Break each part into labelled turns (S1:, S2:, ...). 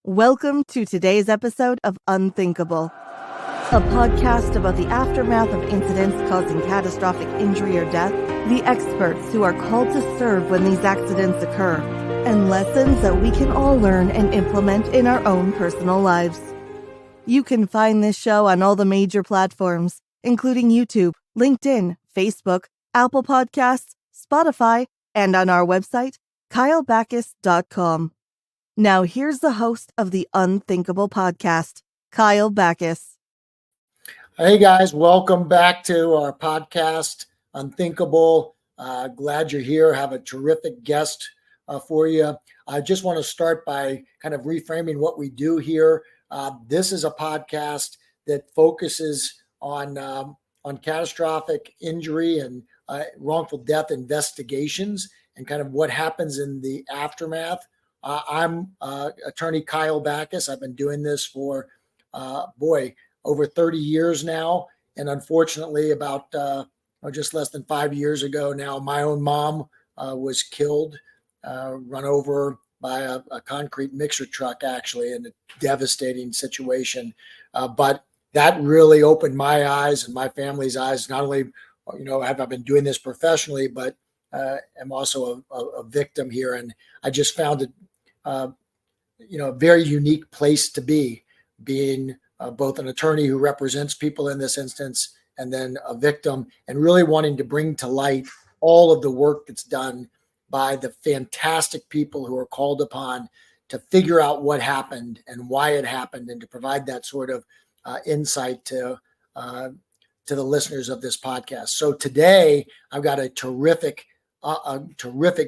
S1: Welcome to today's episode of Unthinkable, a podcast about the aftermath of incidents causing catastrophic injury or death, the experts who are called to serve when these accidents occur, and lessons that we can all learn and implement in our own personal lives. You can find this show on all the major platforms, including YouTube, LinkedIn, Facebook, Apple Podcasts, Spotify, and on our website, KyleBachus.com. Now here's the host of the Unthinkable podcast, Kyle Bachus.
S2: Hey guys, welcome back to our podcast, Unthinkable. Glad you're here. Have a terrific guest for you. I just want to start by kind of reframing what we do here. This is a podcast that focuses on catastrophic injury and wrongful death investigations and kind of what happens in the aftermath. I'm attorney Kyle Bachus. I've been doing this for, over 30 years now. And unfortunately, about just less than 5 years ago now, my own mom was killed, run over by a concrete mixer truck, actually, in a devastating situation. But that really opened my eyes and my family's eyes. Not only, have I been doing this professionally, but I'm also a victim here. And I just found it, a very unique place to be, being both an attorney who represents people in this instance and then a victim, and really wanting to bring to light all of the work that's done by the fantastic people who are called upon to figure out what happened and why it happened, and to provide that sort of insight to the listeners of this podcast. So today I've got a terrific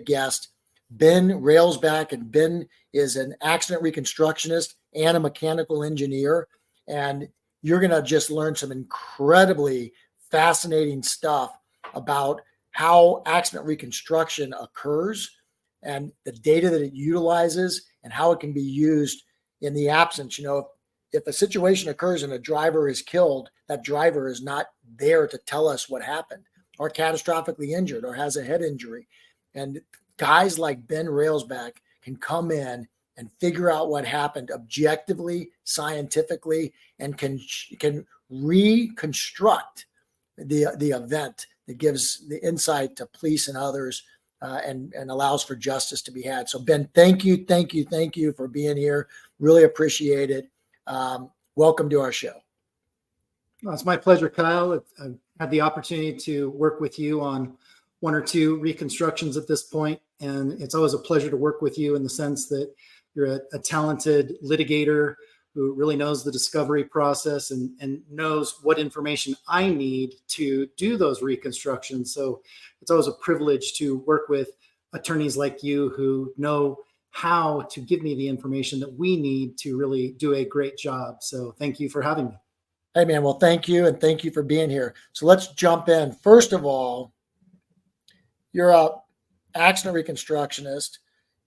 S2: guest, Ben Railsback, and Ben is an accident reconstructionist and a mechanical engineer. And you're going to just learn some incredibly fascinating stuff about how accident reconstruction occurs and the data that it utilizes and how it can be used in the absence. If a situation occurs and a driver is killed, that driver is not there to tell us what happened, or catastrophically injured, or has a head injury. And guys like Ben Railsback can come in and figure out what happened objectively, scientifically, and can reconstruct the event that gives the insight to police and others, and allows for justice to be had. So Ben, thank you for being here. Really appreciate it. Welcome to our show.
S3: Well, it's my pleasure, Kyle. I've had the opportunity to work with you on one or two reconstructions at this point, and it's always a pleasure to work with you in the sense that you're a talented litigator who really knows the discovery process and knows what information I need to do those reconstructions. So it's always a privilege to work with attorneys like you who know how to give me the information that we need to really do a great job. So thank you for having me.
S2: Hey man, well, thank you. And thank you for being here. So let's jump in. First of all, you're a accident reconstructionist.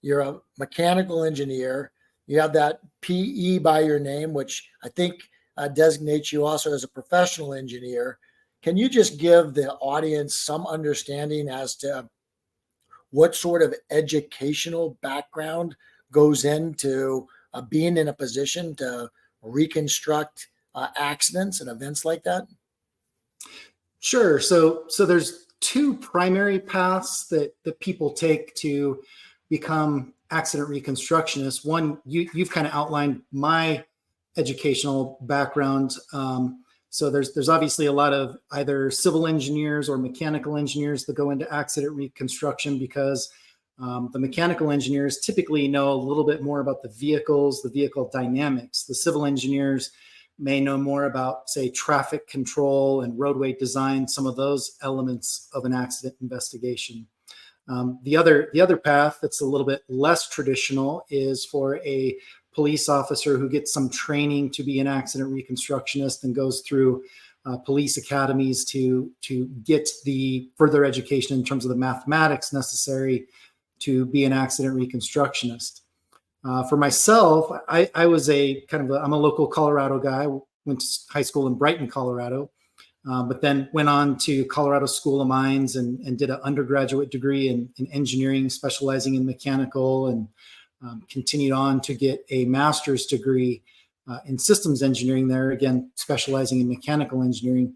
S2: You're a mechanical engineer. You have that PE by your name, which I think designates you also as a professional engineer. Can you just give the audience some understanding as to what sort of educational background goes into being in a position to reconstruct accidents and events like that?
S3: Sure. So there's two primary paths that people take to become accident reconstructionists. One, you've kind of outlined my educational background. So there's obviously a lot of either civil engineers or mechanical engineers that go into accident reconstruction because the mechanical engineers typically know a little bit more about the vehicles, the vehicle dynamics. The civil engineers may know more about, say, traffic control and roadway design, some of those elements of an accident investigation. The other path that's a little bit less traditional is for a police officer who gets some training to be an accident reconstructionist and goes through police academies to get the further education in terms of the mathematics necessary to be an accident reconstructionist. For myself, I was I'm a local Colorado guy. Went to high school in Brighton, Colorado, but then went on to Colorado School of Mines and did an undergraduate degree in engineering, specializing in mechanical, and continued on to get a master's degree in systems engineering there, again, specializing in mechanical engineering.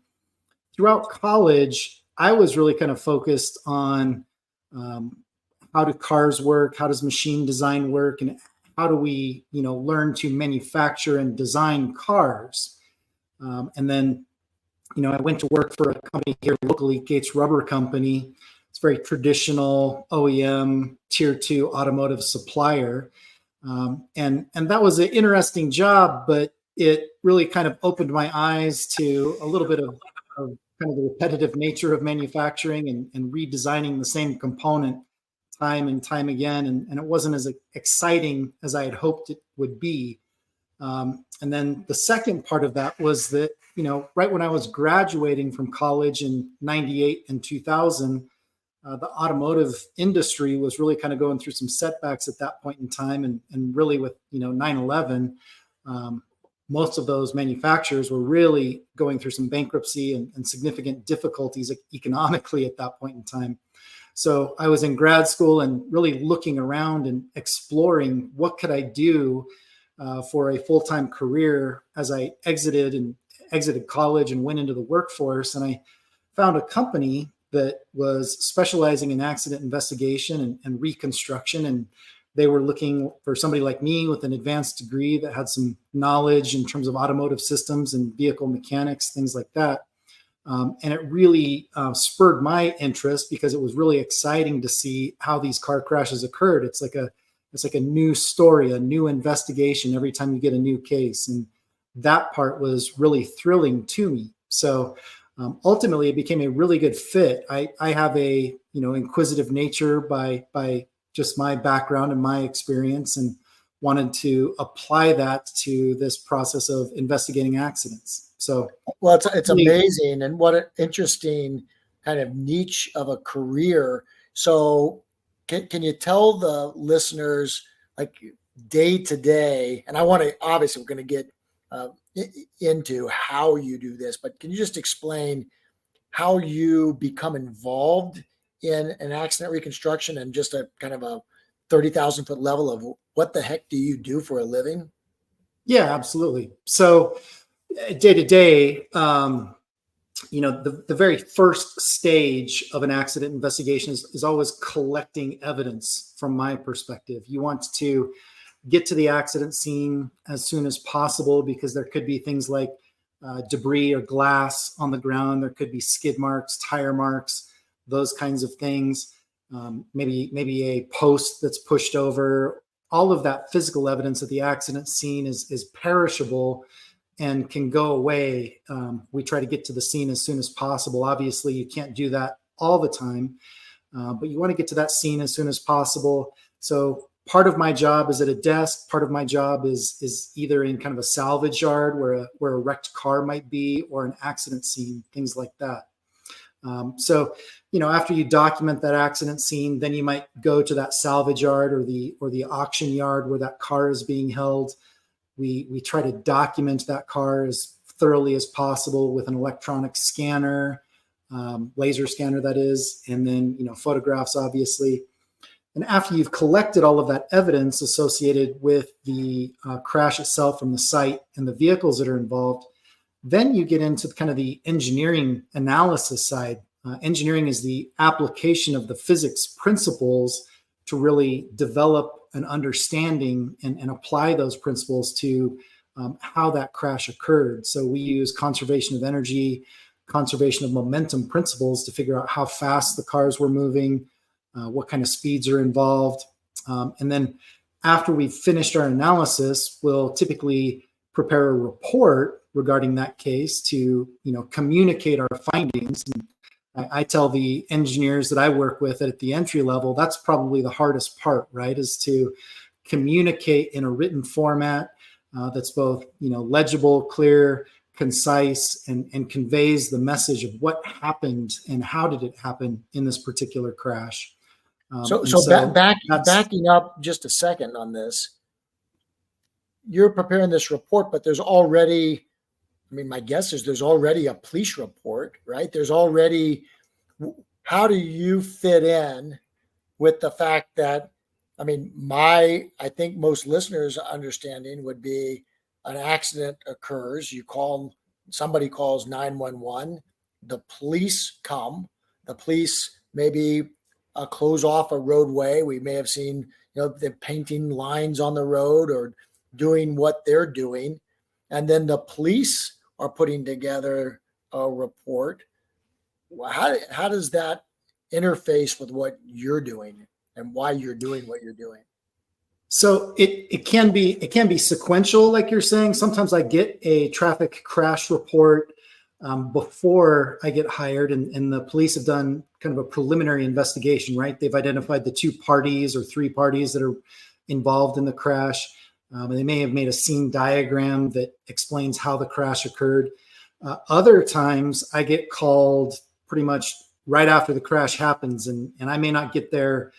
S3: Throughout college, I was really kind of focused on how do cars work, how does machine design work, and how do we, learn to manufacture and design cars. And then, I went to work for a company here locally, Gates Rubber Company. It's a very traditional OEM Tier 2 automotive supplier. And that was an interesting job, but it really kind of opened my eyes to a little bit of kind of the repetitive nature of manufacturing and redesigning the same component time and time again. And it wasn't as exciting as I had hoped it would be. And then the second part of that was that, right when I was graduating from college in 98 and 2000, the automotive industry was really kind of going through some setbacks at that point in time. And really with, 9/11, most of those manufacturers were really going through some bankruptcy and significant difficulties economically at that point in time. So I was in grad school and really looking around and exploring what could I do for a full-time career as I exited college and went into the workforce. And I found a company that was specializing in accident investigation and reconstruction. And they were looking for somebody like me with an advanced degree that had some knowledge in terms of automotive systems and vehicle mechanics, things like that. And it really spurred my interest because it was really exciting to see how these car crashes occurred. It's like a new story, a new investigation every time you get a new case. And that part was really thrilling to me. So ultimately, it became a really good fit. I have a inquisitive nature by just my background and my experience, and wanted to apply that to this process of investigating accidents. So,
S2: well, it's amazing, and what an interesting kind of niche of a career. So, can you tell the listeners, like, day to day? And I want to, obviously, we're going to get into how you do this, but can you just explain how you become involved in an accident reconstruction and just a kind of a 30,000 foot level of what the heck do you do for a living?
S3: Yeah, absolutely. So day to day, the very first stage of an accident investigation is always collecting evidence from my perspective. You want to get to the accident scene as soon as possible because there could be things like debris or glass on the ground. There could be skid marks, tire marks, those kinds of things. Maybe a post that's pushed over. All of that physical evidence at the accident scene is perishable and can go away. We try to get to the scene as soon as possible. Obviously, you can't do that all the time, but you want to get to that scene as soon as possible. So part of my job is at a desk. Part of my job is either in kind of a salvage yard where a wrecked car might be, or an accident scene, things like that. So, after you document that accident scene, then you might go to that salvage yard or the auction yard where that car is being held. We try to document that car as thoroughly as possible with an electronic scanner, laser scanner that is, and then, photographs, obviously. And after you've collected all of that evidence associated with the crash itself from the site and the vehicles that are involved, then you get into kind of the engineering analysis side. Engineering is the application of the physics principles to really develop an understanding and apply those principles to how that crash occurred. So we use conservation of energy, conservation of momentum principles to figure out how fast the cars were moving, what kind of speeds are involved. And then after we've finished our analysis, we'll typically prepare a report regarding that case to, communicate our findings. And I tell the engineers that I work with at the entry level, that's probably the hardest part, right? Is to communicate in a written format that's both, legible, clear, concise, and conveys the message of what happened and how did it happen in this particular crash.
S2: Backing up just a second on this, you're preparing this report, but there's already, my guess is there's already a police report, right? There's already, how do you fit in with the fact that I mean, I think most listeners' understanding would be an accident occurs. Somebody calls 911. The police come. The police maybe close off a roadway. We may have seen, they're painting lines on the road or doing what they're doing. And then the police are putting together a report. How does that interface with what you're doing and why you're doing what you're doing?
S3: So it can be sequential, like you're saying. Sometimes I get a traffic crash report before I get hired, and the police have done kind of a preliminary investigation, right? They've identified the 2 parties or 3 parties that are involved in the crash. And they may have made a scene diagram that explains how the crash occurred. Other times I get called pretty much right after the crash happens, and I may not get there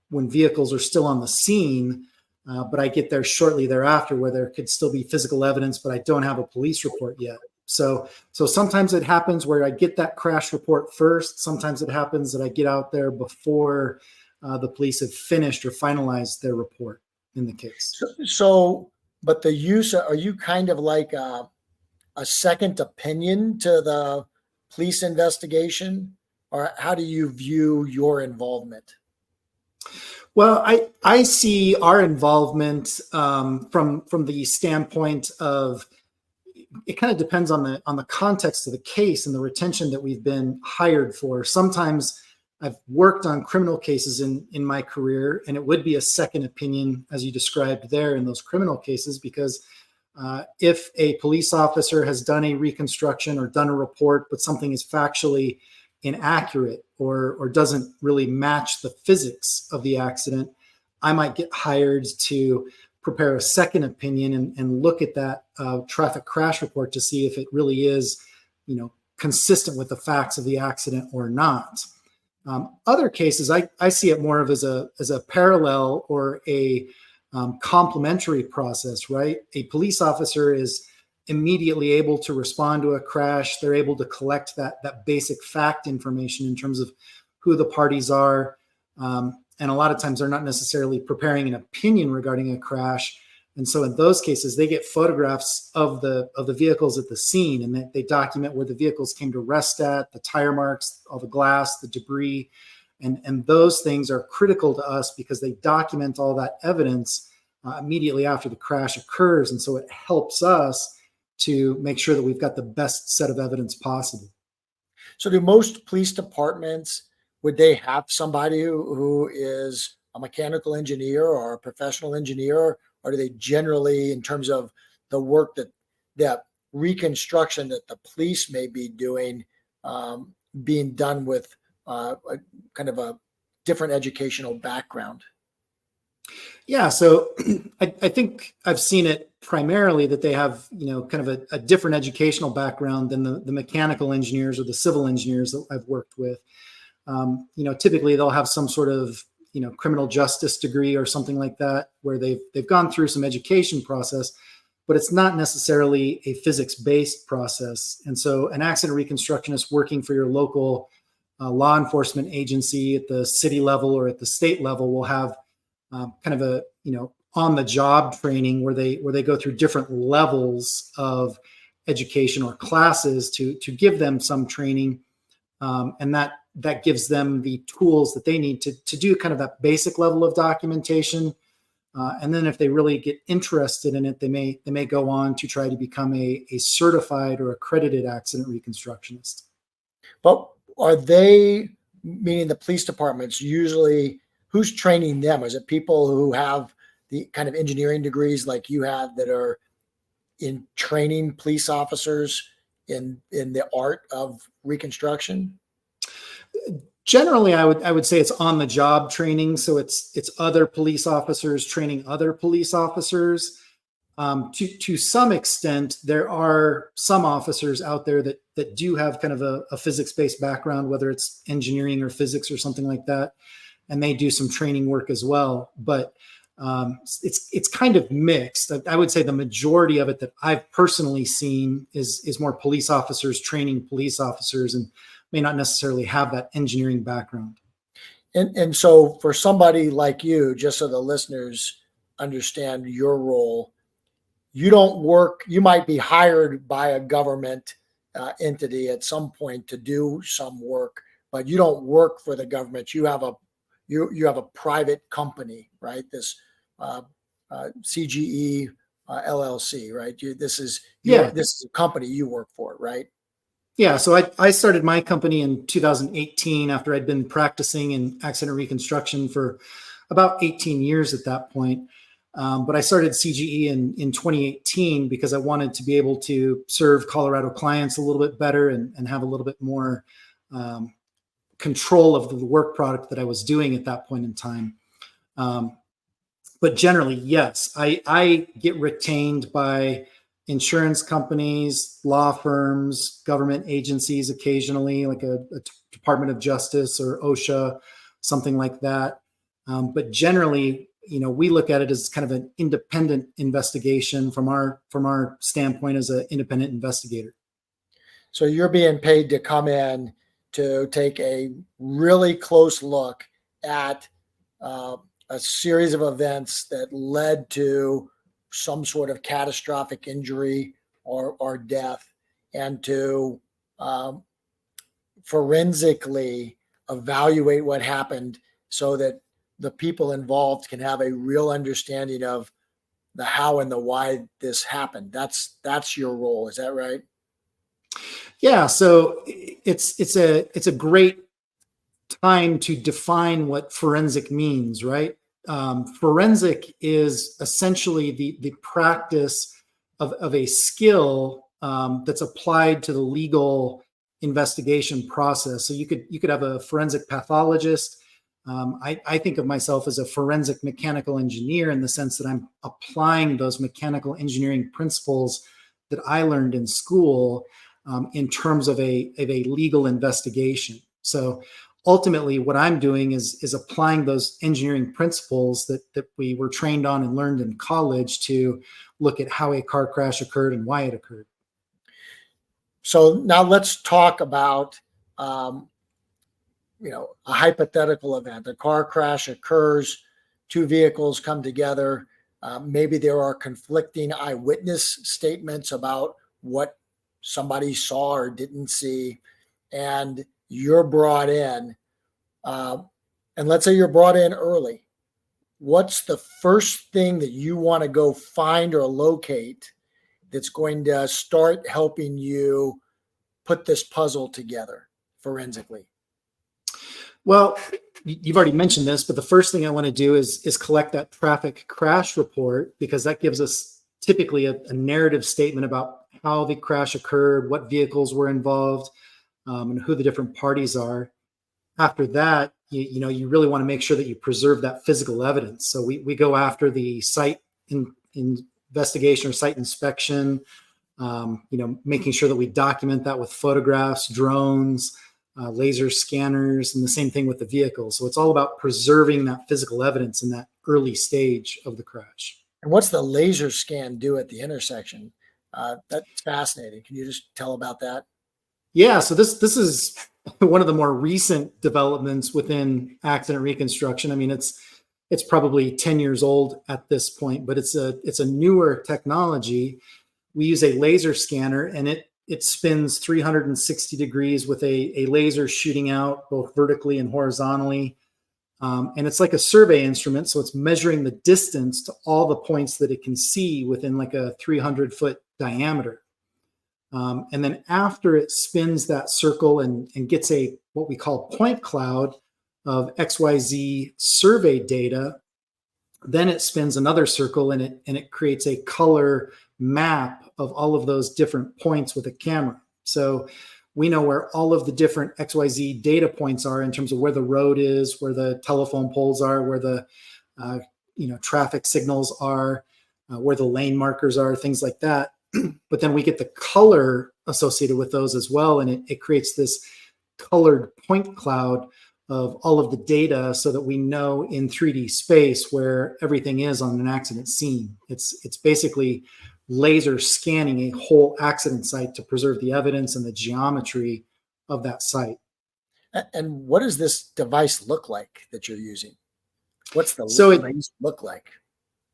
S3: when vehicles are still on the scene, but I get there shortly thereafter where there could still be physical evidence, but I don't have a police report yet. So sometimes it happens where I get that crash report first. Sometimes it happens that I get out there before the police have finished or finalized their report in the case.
S2: But are you kind of like a second opinion to the police investigation, or how do you view your involvement?
S3: Well, I see our involvement from the standpoint of, it kind of depends on the context of the case and the retention that we've been hired for. Sometimes I've worked on criminal cases in my career, and it would be a second opinion, as you described there, in those criminal cases, because if a police officer has done a reconstruction or done a report, but something is factually inaccurate or doesn't really match the physics of the accident, I might get hired to prepare a second opinion and look at that traffic crash report to see if it really is, consistent with the facts of the accident or not. Other cases, I see it more of as a parallel or a complementary process, right? A police officer is immediately able to respond to a crash. They're able to collect that basic fact information in terms of who the parties are. And a lot of times they're not necessarily preparing an opinion regarding a crash. And so in those cases, they get photographs of the vehicles at the scene, and they document where the vehicles came to rest at, the tire marks, all the glass, the debris. And those things are critical to us because they document all that evidence immediately after the crash occurs. And so it helps us to make sure that we've got the best set of evidence possible.
S2: So do most police departments, would they have somebody who is a mechanical engineer or a professional engineer, or do they generally, in terms of the work that reconstruction that the police may be doing, being done with a kind of a different educational background?
S3: Yeah, so I think I've seen it primarily that they have, kind of a different educational background than the mechanical engineers or the civil engineers that I've worked with. Typically they'll have some sort of, criminal justice degree or something like that, where they've gone through some education process, but it's not necessarily a physics-based process. And so an accident reconstructionist working for your local law enforcement agency at the city level or at the state level will have kind of a, on the job training where they go through different levels of education or classes to give them some training. And that gives them the tools that they need to do kind of that basic level of documentation. And then if they really get interested in it, they may go on to try to become a certified or accredited accident reconstructionist.
S2: But are they, meaning the police departments, usually who's training them? Is it people who have the kind of engineering degrees like you have that are in training police officers in the art of reconstruction?
S3: Generally, I would say it's on the job training. So it's other police officers training other police officers. To some extent, there are some officers out there that do have kind of a physics-based background, whether it's engineering or physics or something like that, and they do some training work as well. But it's kind of mixed. I would say the majority of it that I've personally seen is more police officers training police officers, and may not necessarily have that engineering background.
S2: And so for somebody like you, just so the listeners understand your role, you don't work, you might be hired by a government entity at some point to do some work, but you don't work for the government. You have a private company, right? This CGE LLC, right? This is a company you work for, right?
S3: Yeah, so I started my company in 2018 after I'd been practicing in accident reconstruction for about 18 years at that point. But I started CGE in 2018 because I wanted to be able to serve Colorado clients a little bit better and have a little bit more control of the work product that I was doing at that point in time. But generally, yes, I get retained by insurance companies, law firms, government agencies occasionally, like a Department of Justice or OSHA, something like that. But generally, we look at it as kind of an independent investigation from our standpoint as an independent investigator.
S2: So you're being paid to come in to take a really close look at a series of events that led to some sort of catastrophic injury or death, and to forensically evaluate what happened so that the people involved can have a real understanding of the how and the why this happened. That's your role. Is that right?
S3: Yeah. So it's a great time to define what forensic means, right? Forensic is essentially the practice of a skill that's applied to the legal investigation process. So you could have a forensic pathologist. I think of myself as a forensic mechanical engineer in the sense that I'm applying those mechanical engineering principles that I learned in school in terms of a legal investigation. So ultimately, what I'm doing is applying those engineering principles that we were trained on and learned in college to look at how a car crash occurred and why it occurred.
S2: So now let's talk about a hypothetical event. A car crash occurs, two vehicles come together. Maybe there are conflicting eyewitness statements about what somebody saw or didn't see, and you're brought in. And let's say you're brought in early. What's the first thing that you want to go find or locate that's going to start helping you put this puzzle together forensically?
S3: Well, you've already mentioned this, but the first thing I want to do is collect that traffic crash report, because that gives us typically a narrative statement about how the crash occurred, what vehicles were involved, and who the different parties are. After that, you really want to make sure that you preserve that physical evidence. So we go after the site investigation or site inspection, making sure that we document that with photographs, drones, laser scanners, and the same thing with the vehicles. So it's all about preserving that physical evidence in that early stage of the crash.
S2: And what's the laser scan do at the intersection? That's fascinating. Can you just tell about that?
S3: Yeah, so this is one of the more recent developments within accident reconstruction. I mean, it's probably 10 years old at this point, but it's a newer technology. We use a laser scanner, and it spins 360 degrees with a laser shooting out both vertically and horizontally. And it's like a survey instrument, so it's measuring the distance to all the points that it can see within like a 300-foot diameter. And then after it spins that circle and gets what we call point cloud of XYZ survey data, then it spins another circle and it creates a color map of all of those different points with a camera. So we know where all of the different XYZ data points are in terms of where the road is, where the telephone poles are, where the traffic signals are, where the lane markers are, things like that. But then we get the color associated with those as well. And it creates this colored point cloud of all of the data so that we know in 3D space where everything is on an accident scene. It's basically laser scanning a whole accident site to preserve the evidence and the geometry of that site.
S2: And what does this device look like that you're using? What's the
S3: So
S2: lens look like?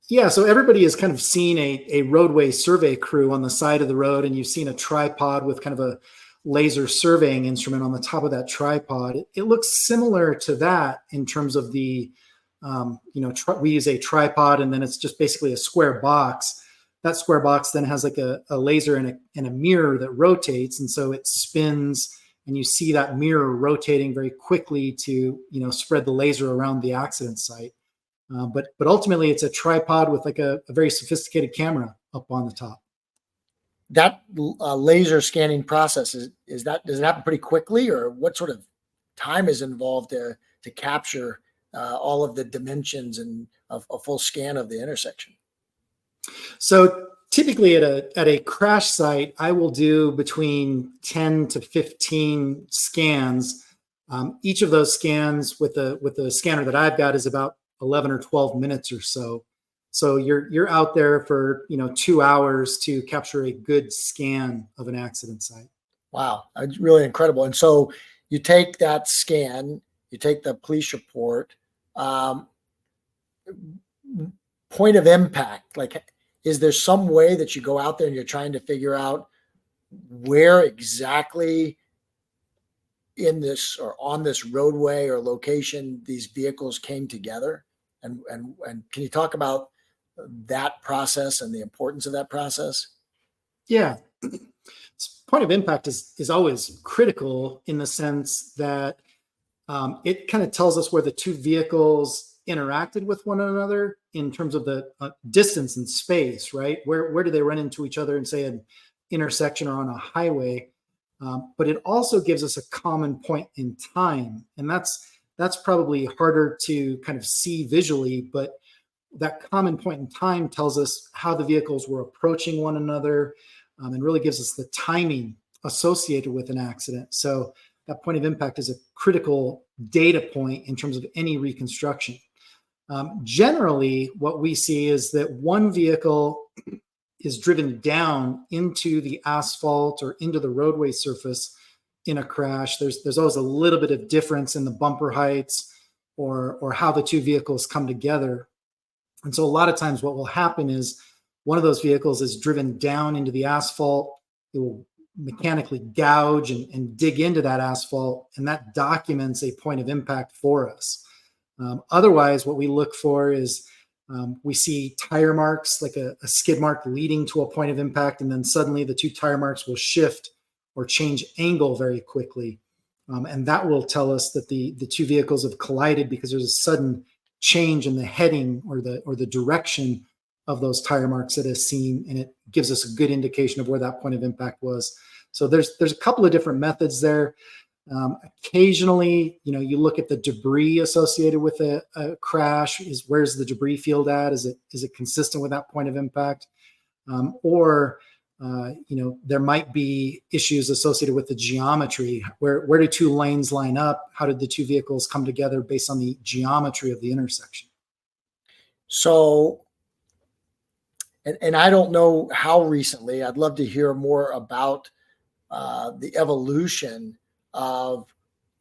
S3: Yeah, so everybody has kind of seen a roadway survey crew on the side of the road, and you've seen a tripod with kind of a laser surveying instrument on the top of that tripod. It looks similar to that in terms of the, we use a tripod, and then it's just basically a square box. That square box then has like a laser and a mirror that rotates, and so it spins, and you see that mirror rotating very quickly to spread the laser around the accident site. But ultimately, it's a tripod with like a very sophisticated camera up on the top.
S2: That laser scanning process does it happen pretty quickly, or what sort of time is involved to capture all of the dimensions and a full scan of the intersection?
S3: So typically at a crash site, I will do between 10 to 15 scans. Each of those scans with the scanner that I've got is about 11 or 12 minutes or so. So you're out there for 2 hours to capture a good scan of an accident site.
S2: Wow, it's really incredible. And so you take that scan, you take the police report, point of impact. Like, is there some way that you go out there and you're trying to figure out where exactly in this or on this roadway or location these vehicles came together? And can you talk about that process and the importance of that process?
S3: Yeah. Point of impact is always critical in the sense that it kind of tells us where the two vehicles interacted with one another in terms of the distance and space, right? Where do they run into each other in, say, an intersection or on a highway? But it also gives us a common point in time. And that's probably harder to kind of see visually, but that common point in time tells us how the vehicles were approaching one another, and really gives us the timing associated with an accident. So that point of impact is a critical data point in terms of any reconstruction. Generally, what we see is that one vehicle is driven down into the asphalt or into the roadway surface in a crash. There's always a little bit of difference in the bumper heights or how the two vehicles come together. And so a lot of times what will happen is one of those vehicles is driven down into the asphalt. It will mechanically gouge and dig into that asphalt, and that documents a point of impact for us. Otherwise, what we look for is we see tire marks, like a skid mark leading to a point of impact, and then suddenly the two tire marks will shift or change angle very quickly. And that will tell us that the two vehicles have collided because there's a sudden change in the heading or the direction of those tire marks that is seen, and it gives us a good indication of where that point of impact was. So there's a couple of different methods there. Occasionally, you look at the debris associated with a crash. Where's the debris field at? Is it consistent with that point of impact? Or there might be issues associated with the geometry. Where do two lanes line up? How did the two vehicles come together based on the geometry of the intersection?
S2: So, and I don't know how recently, I'd love to hear more about the evolution of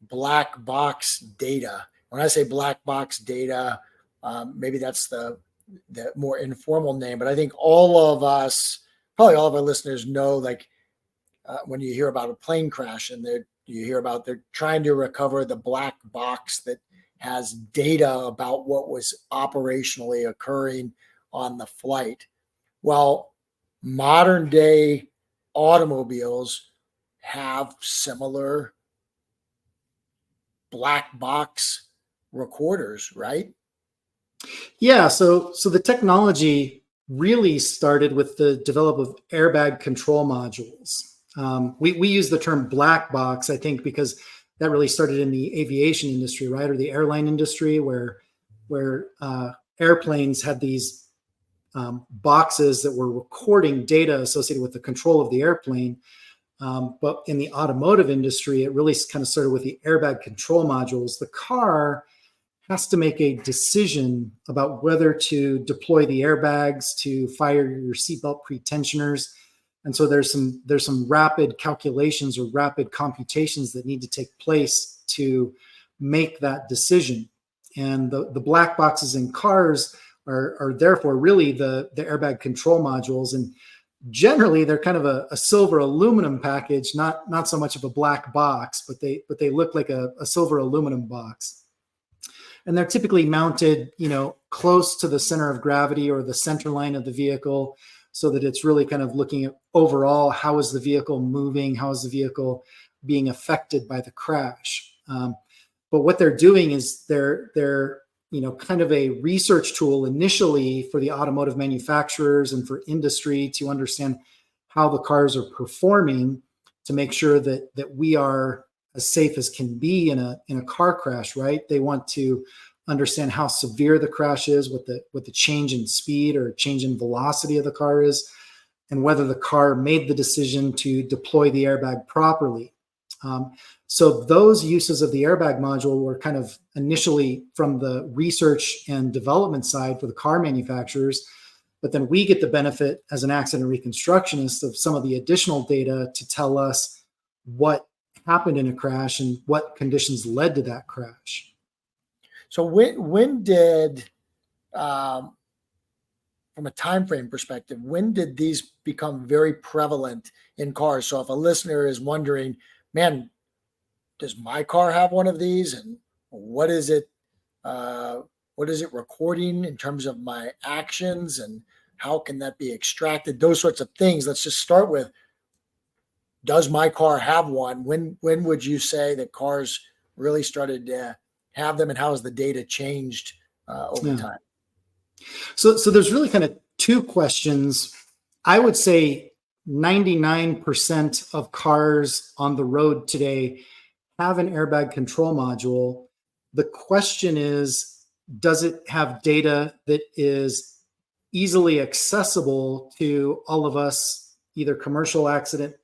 S2: black box data. When I say black box data, maybe that's the more informal name, but I think all of us, probably all of our listeners know, like when you hear about a plane crash and you hear about they're trying to recover the black box that has data about what was operationally occurring on the flight. Well, modern day automobiles have similar black box recorders, right?
S3: Yeah. So the technology really started with the development of airbag control modules. We use the term black box, I think, because that really started in the aviation industry, right? Or the airline industry, where airplanes had these boxes that were recording data associated with the control of the airplane. But in the automotive industry, it really kind of started with the airbag control modules. The car has to make a decision about whether to deploy the airbags, to fire your seatbelt pretensioners. And so there's some rapid calculations or rapid computations that need to take place to make that decision. And the black boxes in cars are therefore really the airbag control modules. And generally they're kind of a silver aluminum package, not so much of a black box, but they look like a silver aluminum box. And they're typically mounted, close to the center of gravity or the center line of the vehicle, so that it's really kind of looking at overall, how is the vehicle moving? How is the vehicle being affected by the crash? But what they're doing is they're kind of a research tool initially for the automotive manufacturers and for industry to understand how the cars are performing, to make sure that we are as safe as can be in a car crash, right? They want to understand how severe the crash is, what the change in speed or change in velocity of the car is, and whether the car made the decision to deploy the airbag properly. So those uses of the airbag module were kind of initially from the research and development side for the car manufacturers, but then we get the benefit as an accident reconstructionist of some of the additional data to tell us what happened in a crash and what conditions led to that crash.
S2: So when did, from a time frame perspective, when did these become very prevalent in cars? So if a listener is wondering, man, does my car have one of these, and what is it recording in terms of my actions, and how can that be extracted? Those sorts of things. Let's just start with, does my car have one? When would you say that cars really started to have them, and how has the data changed over time?
S3: So there's really kind of two questions. I would say 99% of cars on the road today have an airbag control module. The question is, does it have data that is easily accessible to all of us, either commercial accident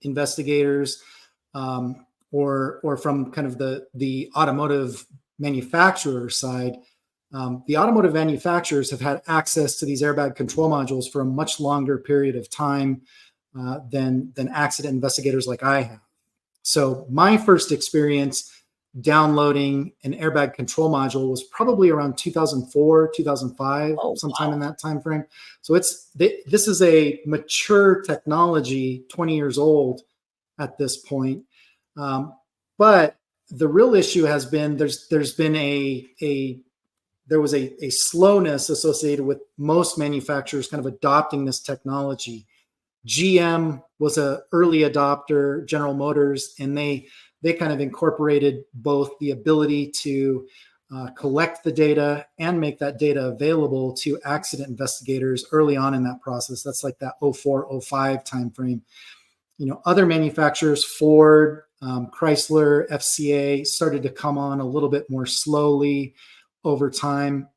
S3: investigators or from kind of the automotive manufacturer side? The automotive manufacturers have had access to these airbag control modules for a much longer period of time than accident investigators like I have. So my first experience downloading an airbag control module was probably around 2004, 2005, sometime in that time frame. So this is a mature technology, 20 years old at this point. But the real issue has been there was a slowness associated with most manufacturers kind of adopting this technology. GM was an early adopter, General Motors, and they kind of incorporated both the ability to collect the data and make that data available to accident investigators early on in that process. That's like that 04, 05 timeframe. Other manufacturers, Ford, Chrysler, FCA, started to come on a little bit more slowly over time.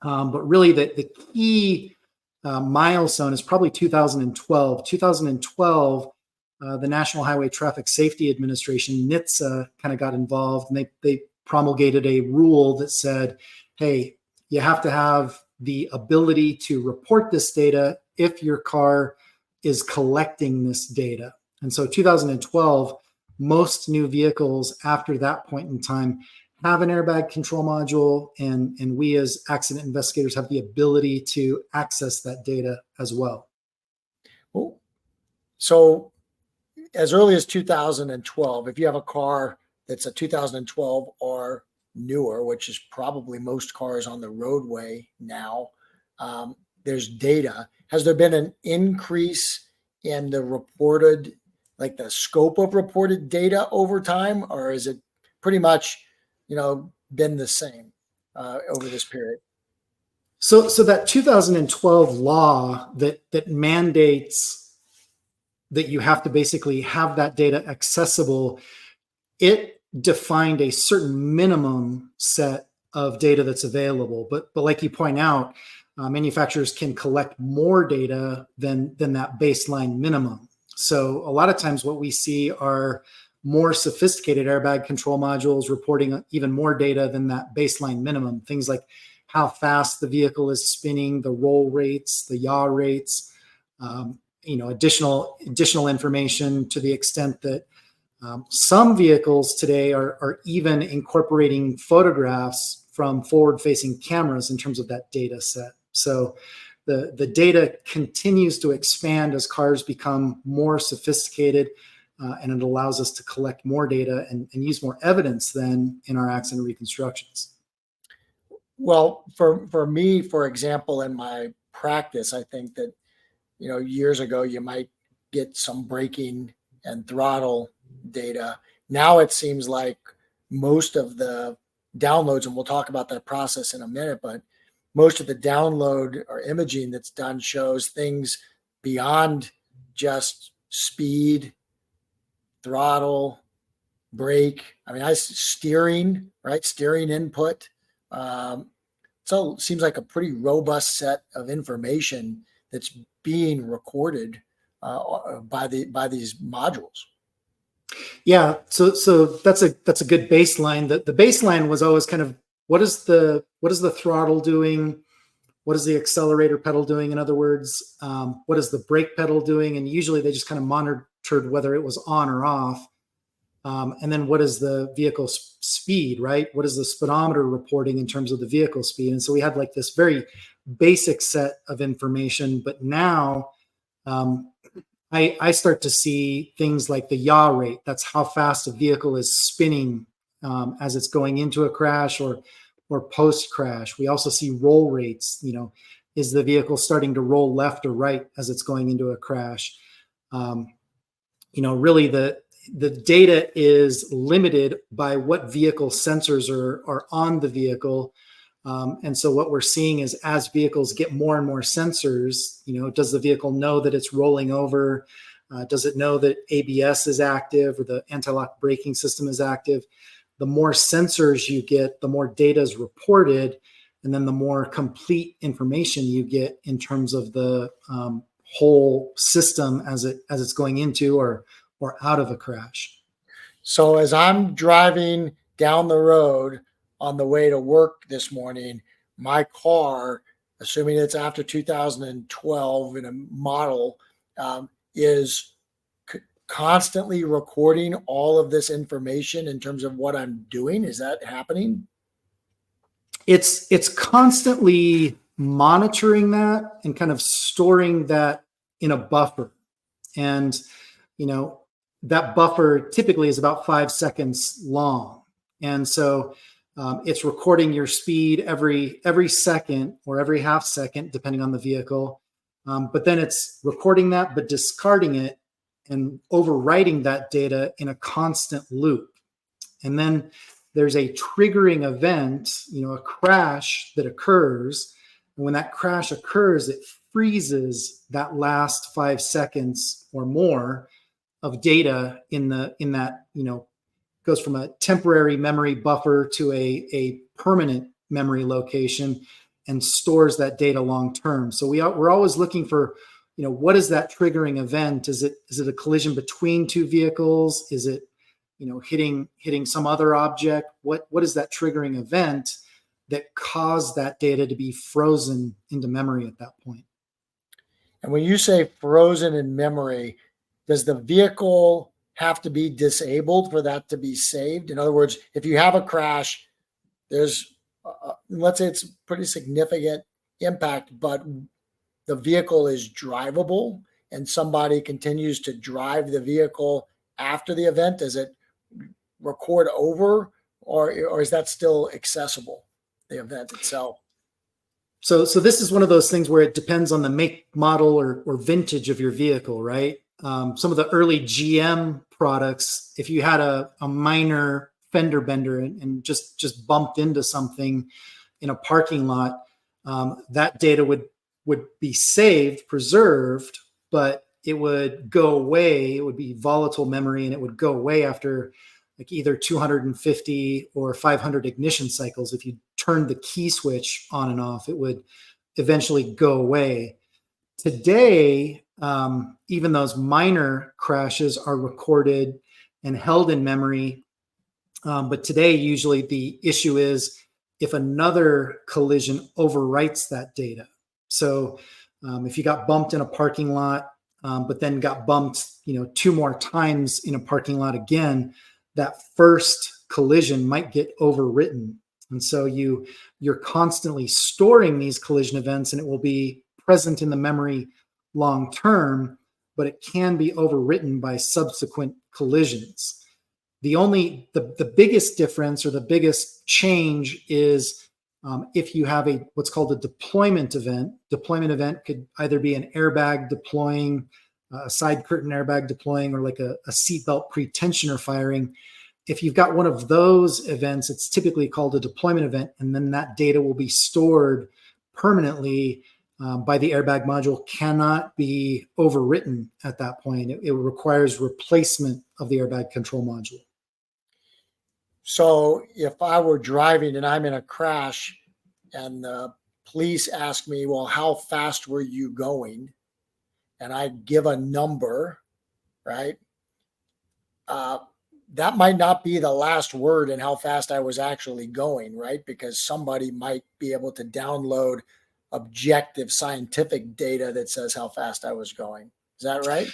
S3: But really the key milestone is probably 2012. 2012, the National Highway Traffic Safety Administration, NHTSA, kind of got involved, and they promulgated a rule that said, hey, you have to have the ability to report this data if your car is collecting this data. And so 2012, most new vehicles after that point in time have an airbag control module, and we as accident investigators have the ability to access that data as well.
S2: So as early as 2012, if you have a car that's a 2012 or newer, which is probably most cars on the roadway now, there's data. Has there been an increase in the reported, like the scope of reported data over time, or is it pretty much been the same over this period?
S3: So that 2012 law that mandates that you have to basically have that data accessible, it defined a certain minimum set of data that's available. But like you point out, manufacturers can collect more data than that baseline minimum. So a lot of times what we see are more sophisticated airbag control modules reporting even more data than that baseline minimum. Things like how fast the vehicle is spinning, the roll rates, the yaw rates, additional information to the extent that Some vehicles today are even incorporating photographs from forward-facing cameras in terms of that data set. So the data continues to expand as cars become more sophisticated, and it allows us to collect more data and use more evidence then in our accident reconstructions.
S2: Well, for me, for example, in my practice, I think that, years ago you might get some braking and throttle data. Now it seems like most of the downloads, and we'll talk about that process in a minute, but most of the download or imaging that's done shows things beyond just speed, throttle, brake. I mean, steering, right? Steering input. So it seems like a pretty robust set of information that's being recorded by these modules.
S3: Yeah, so that's a good baseline. The baseline was always kind of what is the throttle doing, what is the accelerator pedal doing? In other words, what is the brake pedal doing? And usually they just kind of monitored whether it was on or off. And then what is the vehicle speed, right? What is the speedometer reporting in terms of the vehicle speed? And so we had like this very basic set of information, but now I start to see things like the yaw rate. That's how fast a vehicle is spinning as it's going into a crash or post crash. We also see roll rates. Is the vehicle starting to roll left or right as it's going into a crash? Really the data is limited by what vehicle sensors are on the vehicle. And so what we're seeing is as vehicles get more and more sensors, does the vehicle know that it's rolling over? Does it know that ABS is active or the anti-lock braking system is active? The more sensors you get, the more data is reported, and then the more complete information you get in terms of the whole system as it's going into or out of a crash.
S2: So as I'm driving down the road on the way to work this morning, my car, assuming it's after 2012 in a model, is constantly recording all of this information in terms of what I'm doing. Is that happening?
S3: It's constantly monitoring that and kind of storing that in a buffer. And, that buffer typically is about 5 seconds long. And so it's recording your speed every second or every half second, depending on the vehicle. But then it's recording that, but discarding it and overwriting that data in a constant loop. And then there's a triggering event, a crash that occurs. And when that crash occurs, it freezes that last 5 seconds or more of data in that, goes from a temporary memory buffer to a permanent memory location and stores that data long term. So we're always looking for, what is that triggering event? Is it a collision between two vehicles? Is it, hitting some other object? What is that triggering event that caused that data to be frozen into memory at that point?
S2: And when you say frozen in memory, does the vehicle have to be disabled for that to be saved? In other words, if you have a crash, there's, let's say it's a pretty significant impact, but the vehicle is drivable and somebody continues to drive the vehicle after the event, does it record over or is that still accessible, the event itself?
S3: So this is one of those things where it depends on the make, model, or vintage of your vehicle, right? Some of the early GM products, if you had a minor fender bender and just bumped into something in a parking lot, that data would be saved, preserved, but it would go away. It would be volatile memory and it would go away after like either 250 or 500 ignition cycles. If you turned the key switch on and off, it would eventually go away. Today, even those minor crashes are recorded and held in memory. But today, usually the issue is if another collision overwrites that data. So if you got bumped in a parking lot, but then got bumped, 2 more times in a parking lot again, that first collision might get overwritten. And so you're constantly storing these collision events, and it will be present in the memory long term, but it can be overwritten by subsequent collisions. The biggest difference or the biggest change is if you have what's called a deployment event. Deployment event could either be an airbag deploying, a side curtain airbag deploying, or like a seatbelt pre-tensioner firing. If you've got one of those events, it's typically called a deployment event, and then that data will be stored permanently by the airbag module, cannot be overwritten at that point. It requires replacement of the airbag control module.
S2: So if I were driving and I'm in a crash and the police ask me, well, how fast were you going? And I give a number, right? That might not be the last word in how fast I was actually going, right? Because somebody might be able to download objective scientific data that says how fast I was going. Is that right?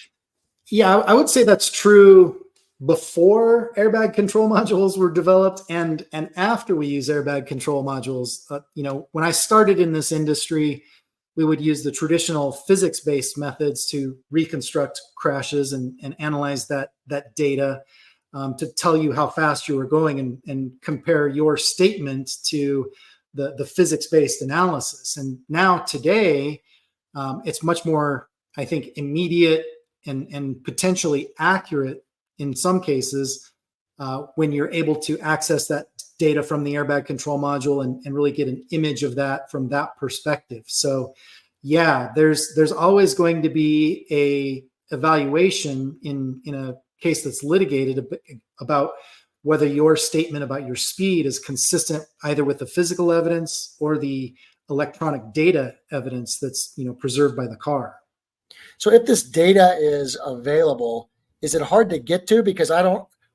S3: Yeah, I would say that's true before airbag control modules were developed and after we use airbag control modules. When I started in this industry, we would use the traditional physics-based methods to reconstruct crashes and analyze that data to tell you how fast you were going and compare your statement to the physics-based analysis. And now today, it's much more, I think, immediate and potentially accurate in some cases when you're able to access that data from the airbag control module and really get an image of that from that perspective. So yeah, there's always going to be a evaluation in a case that's litigated about whether your statement about your speed is consistent either with the physical evidence or the electronic data evidence that's preserved by the car.
S2: So if this data is available, is it hard to get to? Because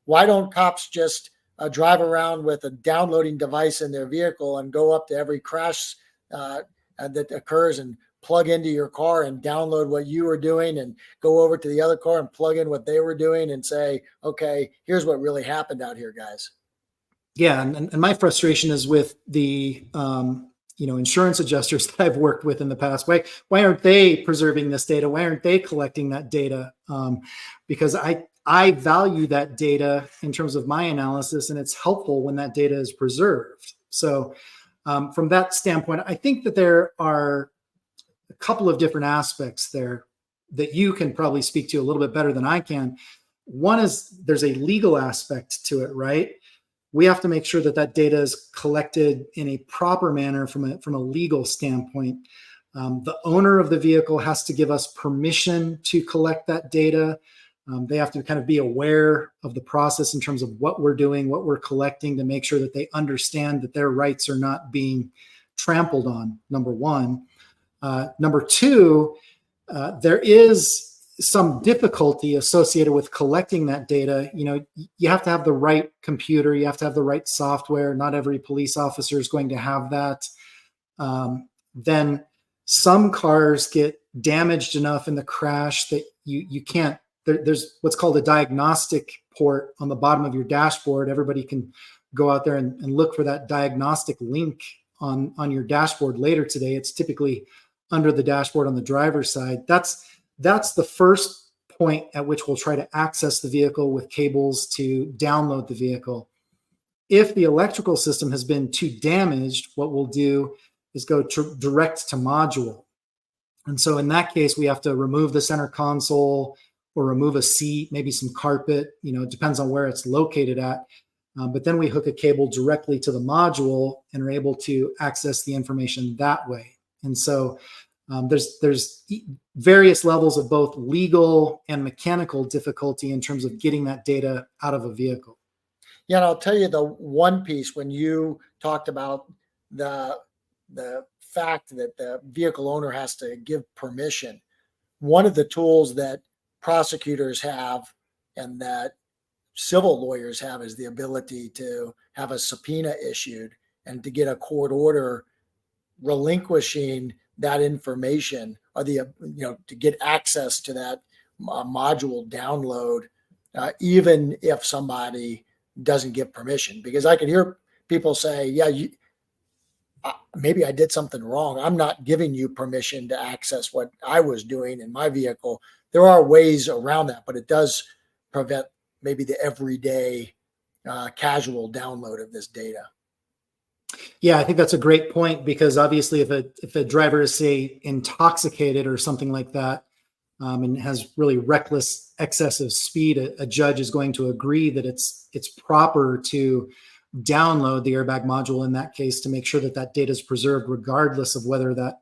S2: why don't cops just drive around with a downloading device in their vehicle and go up to every crash that occurs and plug into your car and download what you were doing and go over to the other car and plug in what they were doing and say, okay, here's what really happened out here, guys?
S3: Yeah. And my frustration is with the, insurance adjusters that I've worked with in the past. Why aren't they preserving this data? Why aren't they collecting that data? Because I value that data in terms of my analysis, and it's helpful when that data is preserved. So from that standpoint, I think that there are a couple of different aspects there that you can probably speak to a little bit better than I can. One is there's a legal aspect to it, right? We have to make sure that data is collected in a proper manner from a legal standpoint. The owner of the vehicle has to give us permission to collect that data. They have to kind of be aware of the process in terms of what we're doing, what we're collecting, to make sure that they understand that their rights are not being trampled on, number one. Number two, there is some difficulty associated with collecting that data. You have to have the right computer, you have to have the right software. Not every police officer is going to have that. Then some cars get damaged enough in the crash that you can't, there's what's called a diagnostic port on the bottom of your dashboard. Everybody can go out there and look for that diagnostic link on your dashboard later today. It's typically under the dashboard on the driver's side. That's the first point at which we'll try to access the vehicle with cables to download the vehicle. If the electrical system has been too damaged, what we'll do is go direct to module. And so in that case, we have to remove the center console or remove a seat, maybe some carpet, it depends on where it's located at. But then we hook a cable directly to the module and are able to access the information that way. And so there's various levels of both legal and mechanical difficulty in terms of getting that data out of a vehicle.
S2: Yeah, and I'll tell you the one piece when you talked about the fact that the vehicle owner has to give permission. One of the tools that prosecutors have and that civil lawyers have is the ability to have a subpoena issued and to get a court order relinquishing that information, or to get access to that module download, even if somebody doesn't give permission. Because I can hear people say, yeah, maybe I did something wrong. I'm not giving you permission to access what I was doing in my vehicle. There are ways around that, but it does prevent maybe the everyday casual download of this data.
S3: Yeah, I think that's a great point, because obviously if a driver is, say, intoxicated or something like that, and has really reckless excessive speed, a judge is going to agree that it's proper to download the airbag module in that case to make sure that that data is preserved, regardless of whether that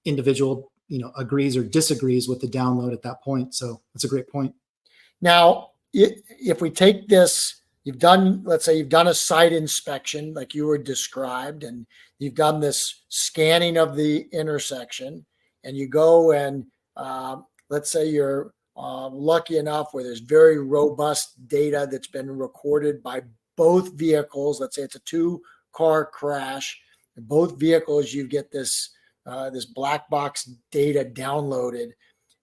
S3: individual agrees or disagrees with the download at that point. So that's a great point.
S2: Now, if we take this, let's say you've done a site inspection like you were described, and you've done this scanning of the intersection, and you go and let's say you're lucky enough where there's very robust data that's been recorded by both vehicles. Let's say it's a 2-car crash. In both vehicles, you get this black box data downloaded,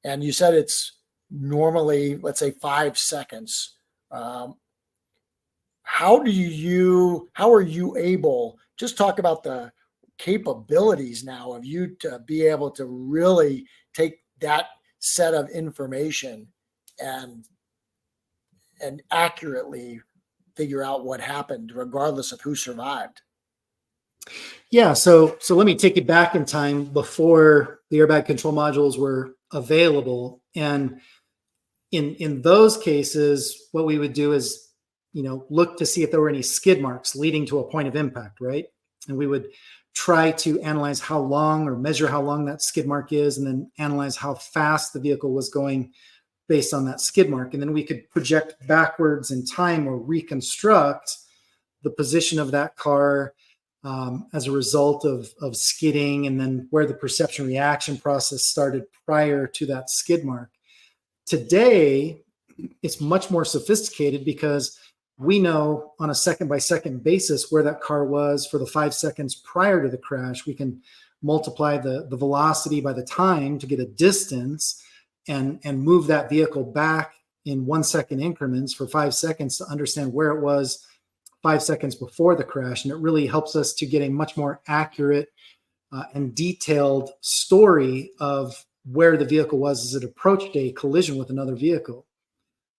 S2: and you said it's normally, let's say, 5 seconds. How are you able, just talk about the capabilities now of you to be able to really take that set of information and accurately figure out what happened, regardless of who survived.
S3: Yeah, so let me take you back in time before the airbag control modules were available. And in those cases, what we would do is, look to see if there were any skid marks leading to a point of impact, right? And we would try to analyze how long, or measure how long that skid mark is, and then analyze how fast the vehicle was going based on that skid mark. And then we could project backwards in time, or reconstruct the position of that car as a result of skidding, and then where the perception reaction process started prior to that skid mark. Today, it's much more sophisticated, because we know on a second-by-second basis where that car was for the 5 seconds prior to the crash. We can multiply the velocity by the time to get a distance, and move that vehicle back in 1 second increments for 5 seconds to understand where it was 5 seconds before the crash. And it really helps us to get a much more accurate and detailed story of where the vehicle was as it approached a collision with another vehicle.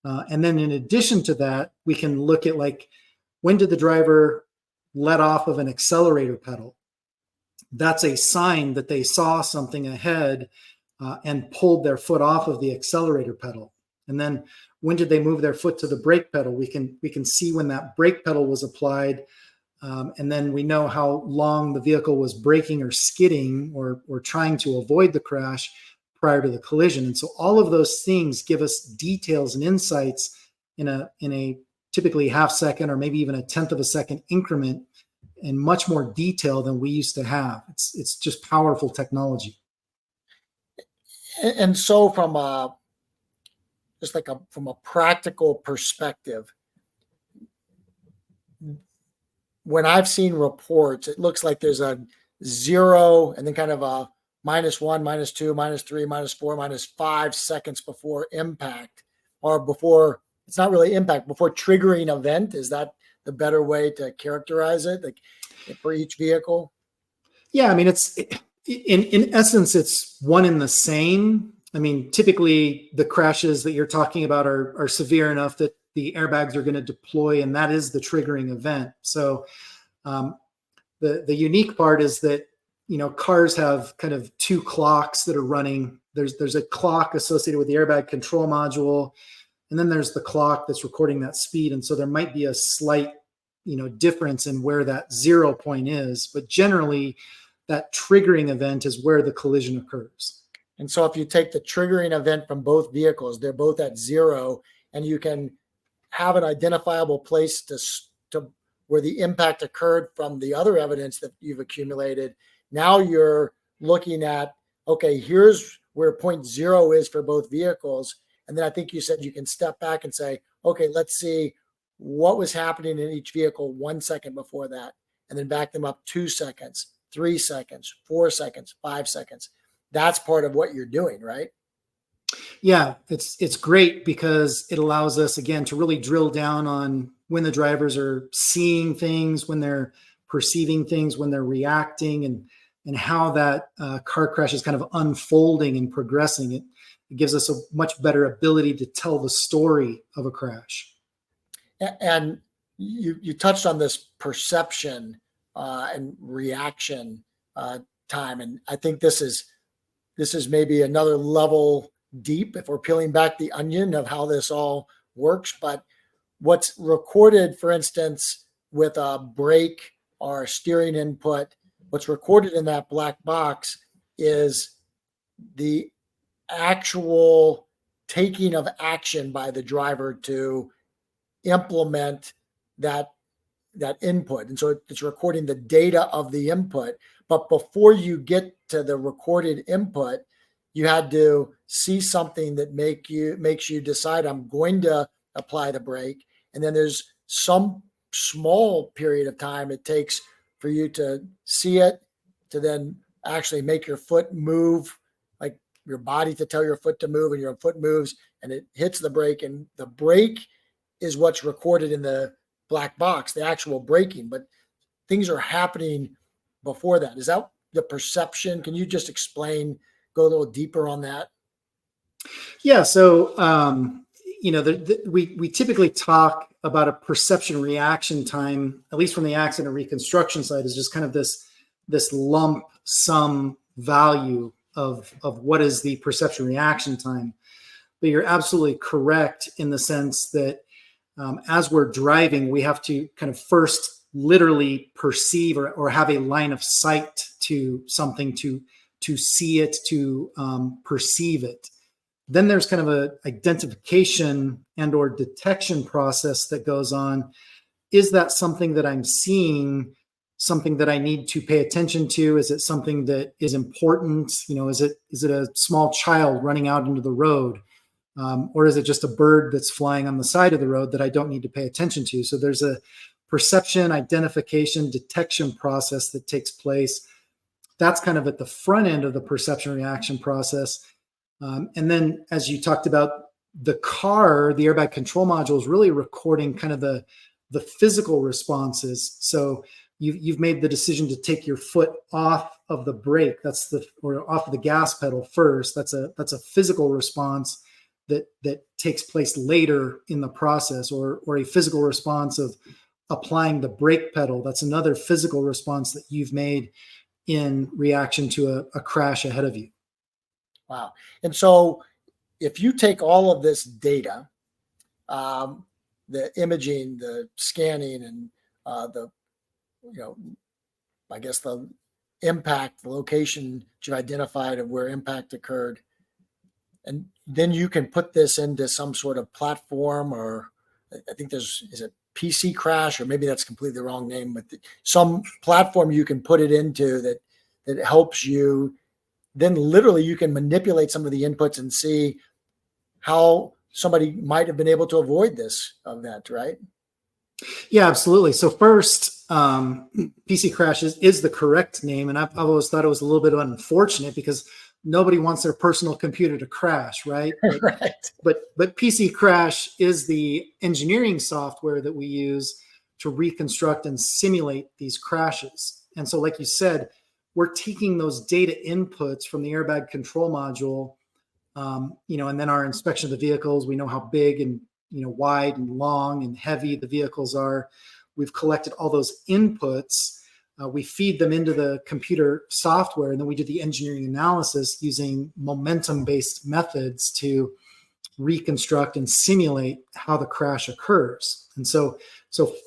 S3: And then in addition to that, we can look at, like, when did the driver let off of an accelerator pedal? That's a sign that they saw something ahead and pulled their foot off of the accelerator pedal. And then when did they move their foot to the brake pedal? We can see when that brake pedal was applied. And then we know how long the vehicle was braking or skidding or trying to avoid the crash prior to the collision. And so all of those things give us details and insights in a typically half second, or maybe even a tenth of a second increment, in much more detail than we used to have. It's just powerful technology.
S2: And so from a practical perspective, when I've seen reports, it looks like there's a 0 and then kind of a -1, -2, -3, -4, -5 seconds before impact, or before, it's not really impact, before triggering event. Is that the better way to characterize it, like, for each vehicle?
S3: Yeah, I mean, it's in essence, it's one and the same. I mean, typically the crashes that you're talking about are severe enough that the airbags are going to deploy, and that is the triggering event. So the unique part is that, cars have kind of 2 clocks that are running. There's a clock associated with the airbag control module, and then there's the clock that's recording that speed. And so there might be a slight, difference in where that 0 point is, but generally that triggering event is where the collision occurs.
S2: And so if you take the triggering event from both vehicles, they're both at 0, and you can have an identifiable place to where the impact occurred from the other evidence that you've accumulated. Now you're looking at, okay, here's where point 0 is for both vehicles. And then I think you said you can step back and say, okay, let's see what was happening in each vehicle 1 second before that, and then back them up 2 seconds, 3 seconds, 4 seconds, 5 seconds. That's part of what you're doing, right?
S3: Yeah, it's great because it allows us, again, to really drill down on when the drivers are seeing things, when they're perceiving things, when they're reacting, and how that car crash is kind of unfolding and progressing. It gives us a much better ability to tell the story of a crash.
S2: And you touched on this perception and reaction time, and I think this is maybe another level deep if we're peeling back the onion of how this all works. But what's recorded, for instance, with a brake or a steering input, what's recorded in that black box is the actual taking of action by the driver to implement that input. And so it's recording the data of the input. But before you get to the recorded input, you had to see something that makes you decide, I'm going to apply the brake. And then there's some small period of time it takes for you to see it, to then actually make your foot move, like your body to tell your foot to move, and your foot moves and it hits the brake. And the brake is what's recorded in the black box, the actual braking, but things are happening before that. Is that the perception? Can you just explain, go a little deeper on that?
S3: Yeah. So, we typically talk about a perception reaction time, at least from the accident reconstruction side, is just kind of this lump sum value of what is the perception reaction time. But you're absolutely correct in the sense that as we're driving, we have to kind of first literally perceive or have a line of sight to something, to see it, to perceive it. Then there's kind of a identification and or detection process that goes on. Is that something that I'm seeing, something that I need to pay attention to? Is it something that is important? Is it a small child running out into the road? Or is it just a bird that's flying on the side of the road that I don't need to pay attention to? So there's a perception, identification, detection process that takes place. That's kind of at the front end of the perception reaction process. And then, as you talked about, the airbag control module is really recording kind of the physical responses. So you've made the decision to take your foot off of the brake. Or off of the gas pedal first. That's a physical response that takes place later in the process, or a physical response of applying the brake pedal. That's another physical response that you've made in reaction to a crash ahead of you.
S2: Wow. And so if you take all of this data, the imaging, the scanning, and I guess the impact, the location that you identified of where impact occurred, and then you can put this into some sort of platform, or I think is it PC crash, or maybe that's completely the wrong name, but some platform you can put it into that helps you. Then literally you can manipulate some of the inputs and see how somebody might have been able to avoid this event, right?
S3: Yeah, absolutely. So first, PC crash is the correct name. And I've always thought it was a little bit unfortunate because nobody wants their personal computer to crash, right?
S2: Right.
S3: But PC crash is the engineering software that we use to reconstruct and simulate these crashes. And so, like you said, we're taking those data inputs from the airbag control module, and then our inspection of the vehicles. We know how big and wide and long and heavy the vehicles are. We've collected all those inputs. We feed them into the computer software, and then we do the engineering analysis using momentum-based methods to reconstruct and simulate how the crash occurs. And so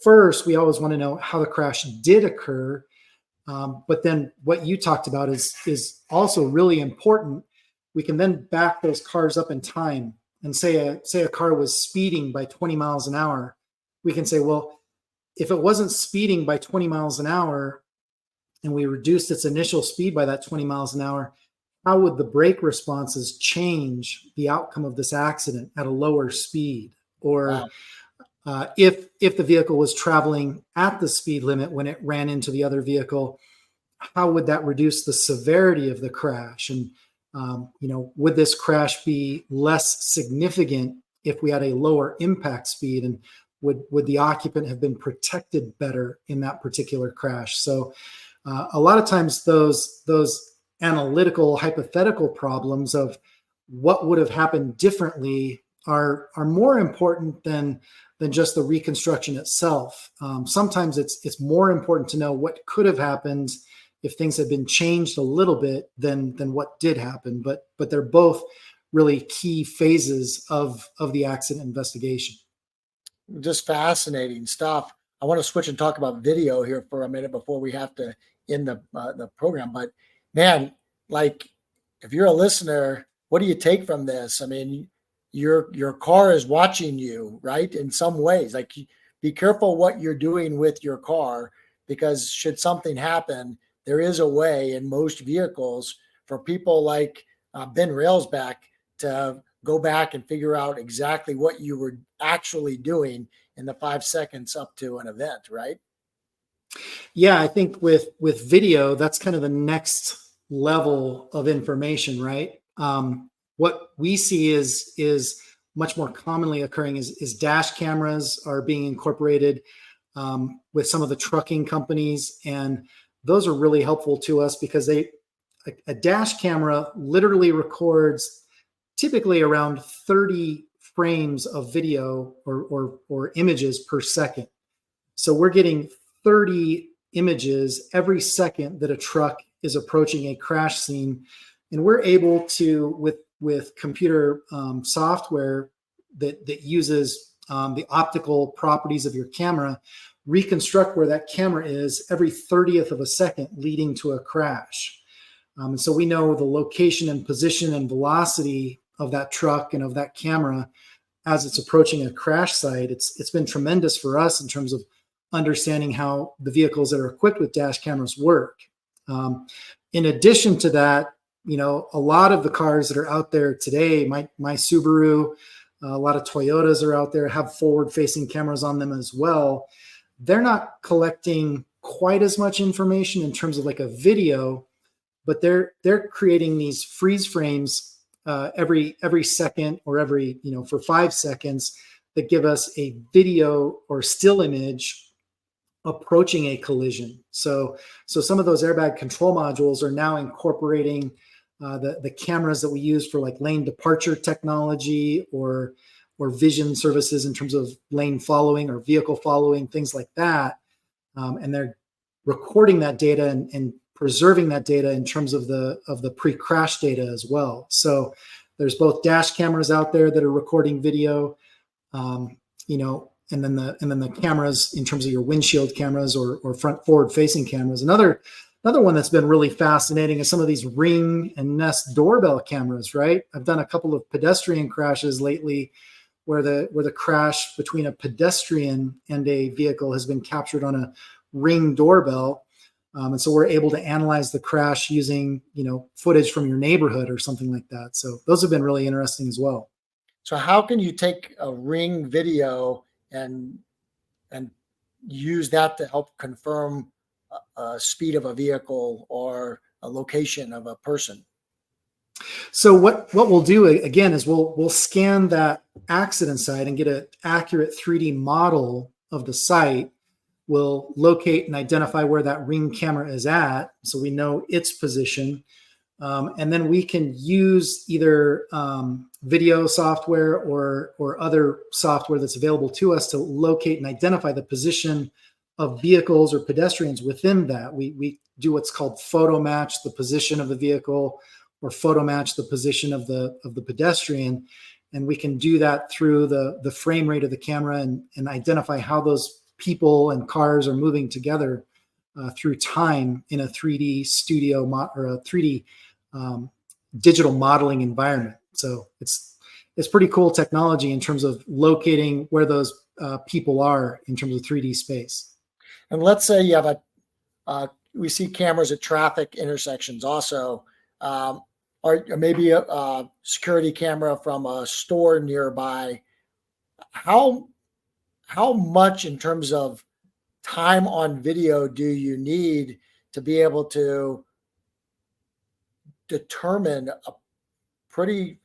S3: first, we always want to know how the crash did occur. But then what you talked about is also really important. We can then back those cars up in time and say a car was speeding by 20 miles an hour. We can say, well, if it wasn't speeding by 20 miles an hour and we reduced its initial speed by that 20 miles an hour, how would the brake responses change the outcome of this accident at a lower speed? Or wow. If the vehicle was traveling at the speed limit when it ran into the other vehicle, how would that reduce the severity of the crash? And, would this crash be less significant if we had a lower impact speed? And would the occupant have been protected better in that particular crash? So a lot of times those analytical hypothetical problems of what would have happened differently are more important than just the reconstruction itself. Sometimes it's more important to know what could have happened if things had been changed a little bit than what did happen. But they're both really key phases of the accident investigation.
S2: Just fascinating stuff. I want to switch and talk about video here for a minute before we have to end the program. But man, like, if you're a listener, what do you take from this? I mean, your car is watching you, right? In some ways, like, be careful what you're doing with your car, because should something happen, there is a way in most vehicles for people like Ben Railsback to go back and figure out exactly what you were actually doing in the 5 seconds up to an event, right?
S3: Yeah, I think with video, that's kind of the next level of information, right? What we see is much more commonly occurring is dash cameras are being incorporated with some of the trucking companies, and those are really helpful to us because a dash camera literally records typically around 30 frames of video or images per second. So we're getting 30 images every second that a truck is approaching a crash scene. And we're able to, with computer software that uses the optical properties of your camera, reconstruct where that camera is every 30th of a second leading to a crash. And so we know the location and position and velocity of that truck and of that camera as it's approaching a crash site. It's been tremendous for us in terms of understanding how the vehicles that are equipped with dash cameras work. In addition to that, a lot of the cars that are out there today, my Subaru, a lot of Toyotas are out there, have forward-facing cameras on them as well. They're not collecting quite as much information in terms of like a video, but they're creating these freeze frames every second or every, for 5 seconds that give us a video or still image approaching a collision. So some of those airbag control modules are now incorporating the cameras that we use for like lane departure technology or vision services in terms of lane following or vehicle following, things like that. And they're recording that data and preserving that data in terms of the pre-crash data as well. So there's both dash cameras out there that are recording video, and then the cameras in terms of your windshield cameras or front forward-facing cameras. Another one that's been really fascinating is some of these Ring and Nest doorbell cameras, right? I've done a couple of pedestrian crashes lately where the crash between a pedestrian and a vehicle has been captured on a Ring doorbell. And so we're able to analyze the crash using, footage from your neighborhood or something like that. So those have been really interesting as well.
S2: So how can you take a Ring video and use that to help confirm speed of a vehicle or a location of a person?
S3: So what we'll do again is we'll scan that accident site and get an accurate 3D model of the site. We'll locate and identify where that Ring camera is at, so we know its position. And then we can use either video software or other software that's available to us to locate and identify the position of vehicles or pedestrians within that. We do what's called photo match the position of the vehicle or photo match the position of the pedestrian. And we can do that through the frame rate of the camera and identify how those people and cars are moving together through time in a 3D studio or a 3D digital modeling environment. So it's pretty cool technology in terms of locating where those people are in terms of 3D space.
S2: And let's say you have we see cameras at traffic intersections also, or maybe a security camera from a store nearby. How much in terms of time on video do you need to be able to determine a pretty,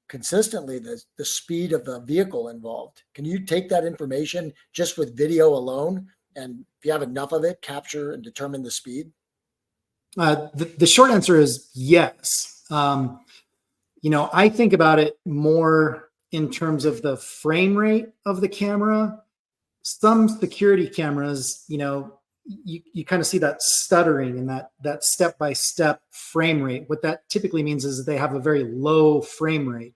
S2: consistently the speed of the vehicle involved. Can you take that information just with video alone, and if you have enough of it, capture and determine the speed?
S3: The short answer is yes. I think about it more in terms of the frame rate of the camera. Some security cameras, you kind of see that stuttering and that step-by-step frame rate. What that typically means is that they have a very low frame rate.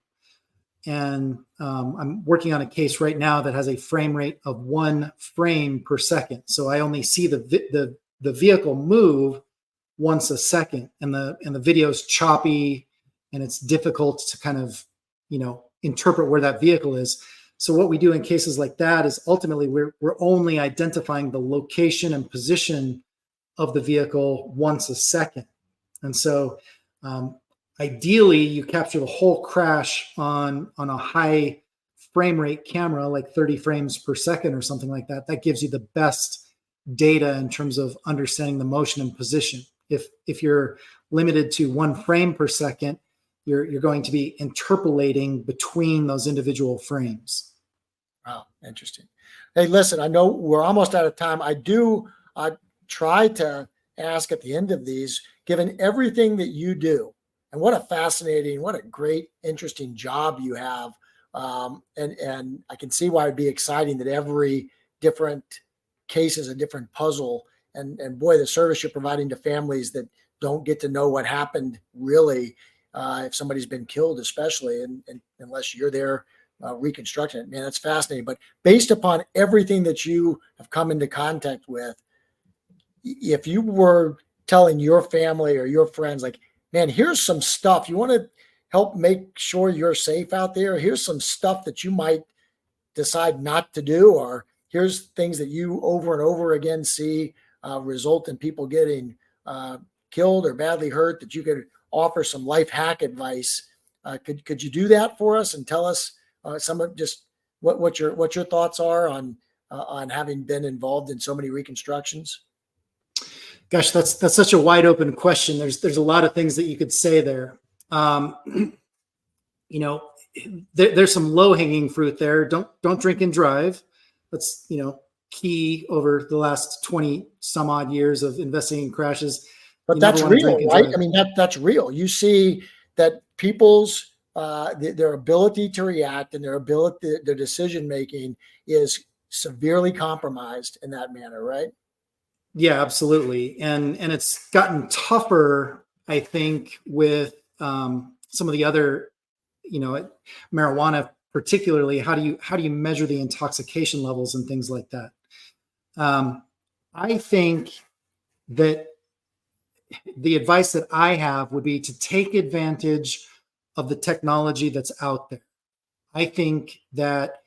S3: And I'm working on a case right now that has a frame rate of 1 frame per second. So I only see the vehicle move once a second, and the video is choppy, and it's difficult to kind of interpret where that vehicle is. So what we do in cases like that is ultimately we're only identifying the location and position of the vehicle once a second. And so ideally you capture the whole crash on a high frame rate camera, like 30 frames per second or something like that. That gives you the best data in terms of understanding the motion and position. If you're limited to 1 frame per second, you're going to be interpolating between those individual frames.
S2: Wow, interesting. Hey, listen, I know we're almost out of time. I try to ask at the end of these, given everything that you do, and what a great, interesting job you have. And I can see why it'd be exciting that every different case is a different puzzle. And boy, the service you're providing to families that don't get to know what happened really, if somebody's been killed, especially, and unless you're there reconstructing it, man, that's fascinating. But based upon everything that you have come into contact with, if you were telling your family or your friends, like, man, here's some stuff you want to help make sure you're safe out there. Here's some stuff that you might decide not to do, or here's things that you over and over again see result in people getting killed or badly hurt, that you could offer some life hack advice. Could you do that for us and tell us some of just what your thoughts are on having been involved in so many reconstructions?
S3: Gosh, that's such a wide open question. There's a lot of things that you could say there. There's some low hanging fruit there. Don't drink and drive. That's key over the last 20 some odd years of investigating crashes.
S2: But that's real, right? I mean, that's real. You see that people's their ability to react and their decision making is severely compromised in that manner, right?
S3: Yeah, absolutely. And it's gotten tougher, I think, with some of the other, marijuana particularly. How do you measure the intoxication levels and things like that? I think that the advice that I have would be to take advantage of the technology that's out there. I think that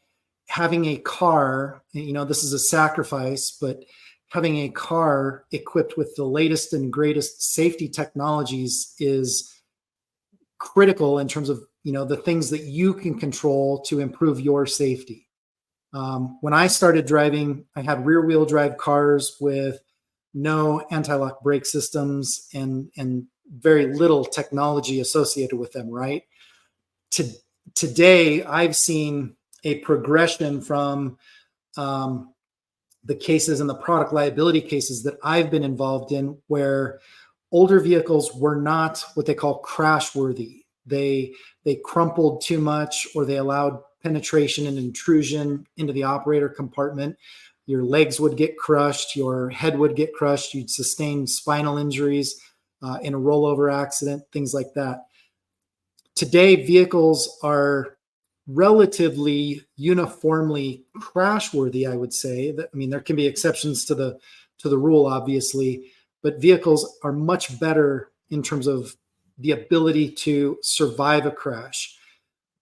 S3: having a car, this is a sacrifice, but having a car equipped with the latest and greatest safety technologies is critical in terms of, the things that you can control to improve your safety. When I started driving, I had rear wheel drive cars with no anti-lock brake systems and very little technology associated with them, right? Today, I've seen a progression from the cases and the product liability cases that I've been involved in, where older vehicles were not what they call crash worthy. They crumpled too much, or they allowed penetration and intrusion into the operator compartment. Your legs would get crushed, your head would get crushed, you'd sustain spinal injuries in a rollover accident, things like that. Today, vehicles are relatively uniformly crash-worthy, I would say. There can be exceptions to the rule, obviously, but vehicles are much better in terms of the ability to survive a crash.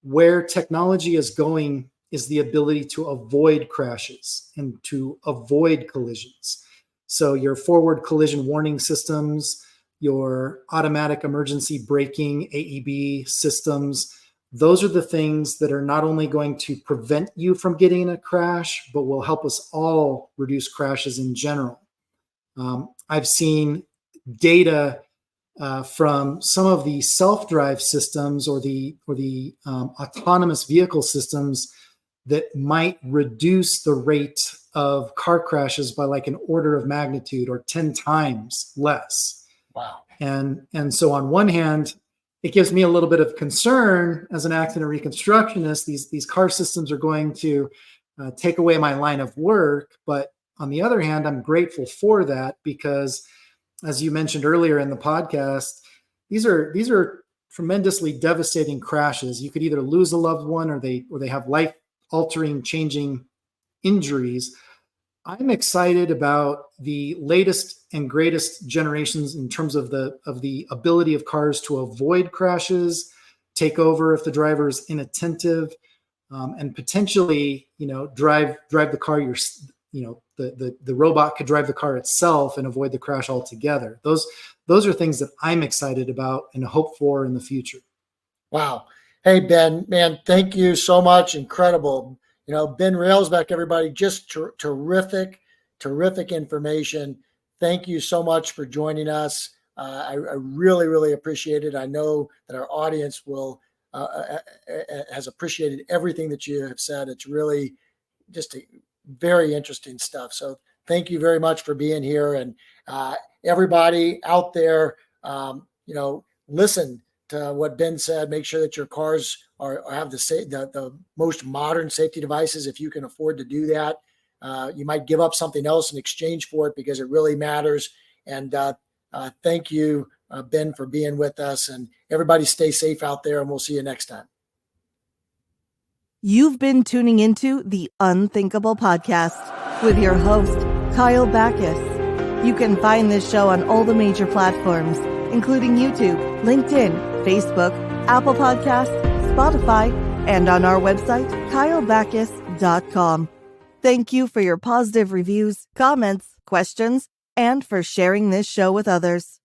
S3: Where technology is going is the ability to avoid crashes and to avoid collisions. So your forward collision warning systems, your automatic emergency braking, AEB systems, those are the things that are not only going to prevent you from getting in a crash, but will help us all reduce crashes in general. I've seen data from some of the self-drive systems or the autonomous vehicle systems that might reduce the rate of car crashes by like an order of magnitude or 10 times less.
S2: Wow.
S3: And so on one hand, it gives me a little bit of concern as an accident reconstructionist. These car systems are going to take away my line of work. But on the other hand, I'm grateful for that because, as you mentioned earlier in the podcast, these are tremendously devastating crashes. You could either lose a loved one or they have life-altering, changing injuries. I'm excited about the latest and greatest generations in terms of the ability of cars to avoid crashes, take over if the driver is inattentive, and potentially, drive the car. The robot could drive the car itself and avoid the crash altogether. Those are things that I'm excited about and hope for in the future.
S2: Wow. Hey, Ben, man, thank you so much. Incredible. Ben Railsback, everybody, just terrific information. Thank you so much for joining us. I really, really appreciate it. I know that our audience has appreciated everything that you have said. It's really just very interesting stuff. So thank you very much for being here. And everybody out there, listen to what Ben said. Make sure that your cars have the most modern safety devices if you can afford to do that. You might give up something else in exchange for it because it really matters. And thank you, Ben, for being with us. And everybody stay safe out there, and we'll see you next time.
S1: You've been tuning into the Unthinkable podcast with your host, Kyle Bachus. You can find this show on all the major platforms, including YouTube, LinkedIn, Facebook, Apple Podcasts, Spotify, and on our website, kylebachus.com. Thank you for your positive reviews, comments, questions, and for sharing this show with others.